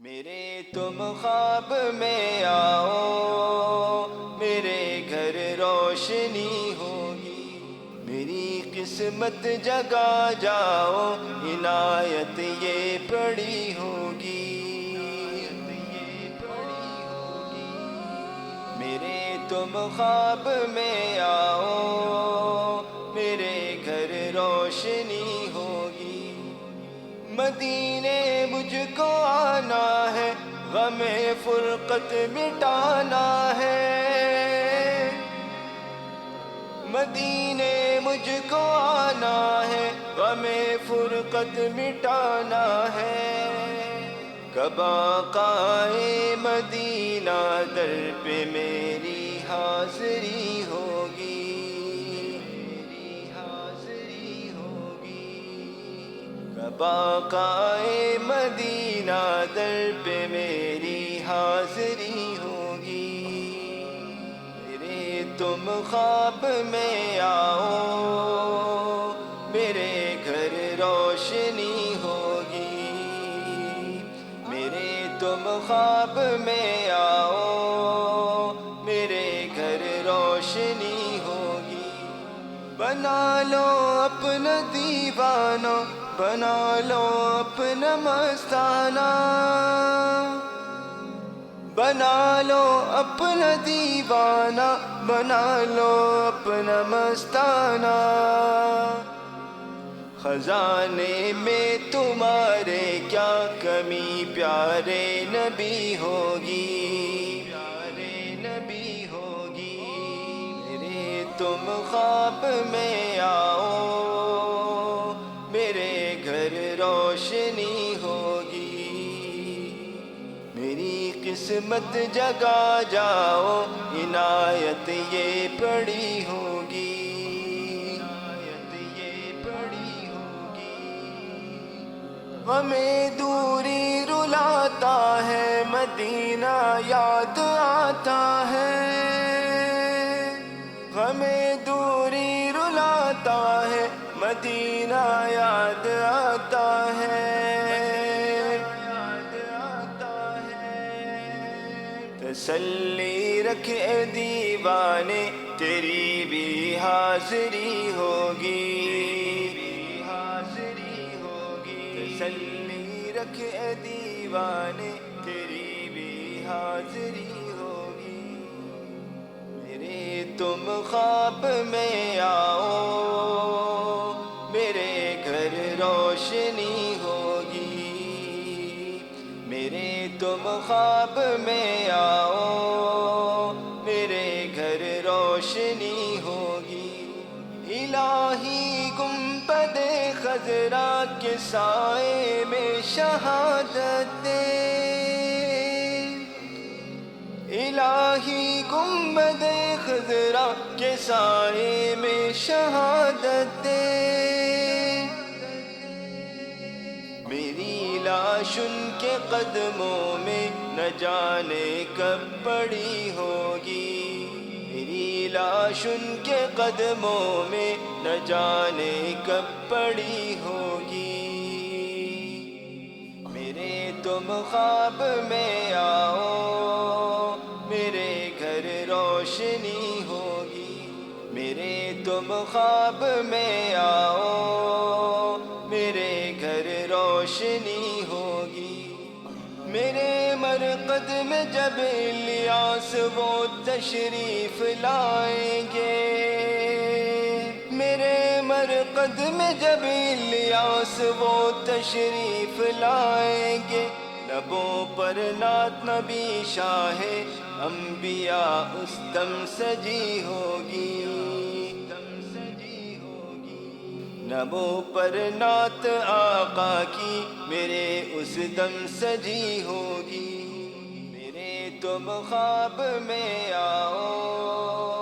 میرے تم خواب میں آؤ، میرے گھر روشنی ہوگی، میری قسمت جگا جاؤ، عنایت یہ پڑی ہوگی۔ میرے تم خواب میں آؤ، میرے گھر روشنی ہوگی، مدینے مجھ کو آنا ہے، غم فرقت مٹانا ہے، مدینے مجھ کو آنا ہے، غم فرقت مٹانا ہے۔ کب آقائے مدینہ در پہ میری حاضری ہوگی، میری حاضری ہوگی۔ کب آقائے مدینہ در پہ میری حاضری ہوگی۔ میرے تم خواب میں آؤ، میرے گھر روشنی ہوگی، میرے تم خواب میں آؤ، میرے گھر روشنی ہوگی۔ بنا لو اپنا دیوانہ، بنا لو اپنا مستانہ، بنا لو اپنا دیوانہ، بنا لو اپنا مستانہ۔ خزانے میں تمہارے کیا کمی، پیارے نبی ہوگی، پیارے نبی ہوگی۔ میرے تم خواب میں آؤ، میرے گھر روشنی ہوگی، میری قسمت جگا جاؤ، عنایت یہ پڑی ہوگی، عنایت یہ پڑی ہوگی۔ ہمیں دوری رلاتا ہے، مدینہ یاد آتا ہے، ہمیں دوری رلاتا ہے، مدینہ یاد آتا ہے، یاد آتا ہے۔ تسلی رکھ اے دیوانے، تیری بھی حاضری ہوگی، حاضری ہوگی۔ تسلی رکھ اے دیوانے، تیری بھی حاضری ہوگی۔ میرے تم خواب میں آؤ، میرے گھر روشنی ہوگی، میرے تم خواب میں آؤ، میرے گھر روشنی ہوگی۔ الہی گنبد خضرا کے سائے میں شہادت دے، الہی گنبد خضرا کے سائے میں شہادت دے، میری لاش ان کے قدموں میں نہ جانے کب پڑی ہوگی، میری لاش ان کے قدموں میں نہ جانے کب پڑی ہوگی۔ میرے تم خواب میں آؤ، میرے گھر روشنی ہوگی، میرے تم خواب میں آؤ، میرے گھر روشنی ہوگی۔ میرے مرقد میں جب الیاس وہ تشریف لائیں گے، میرے مرقد میں جب الیاس وہ تشریف لائیں گے، لبوں پر نعت نبی شاہ انبیاء اس دم سجی ہوگی، دم سجی ہوگی۔ لبوں پر نعت آقا کی میرے اس دم سجی ہوگی۔ میرے تم خواب میں آؤ،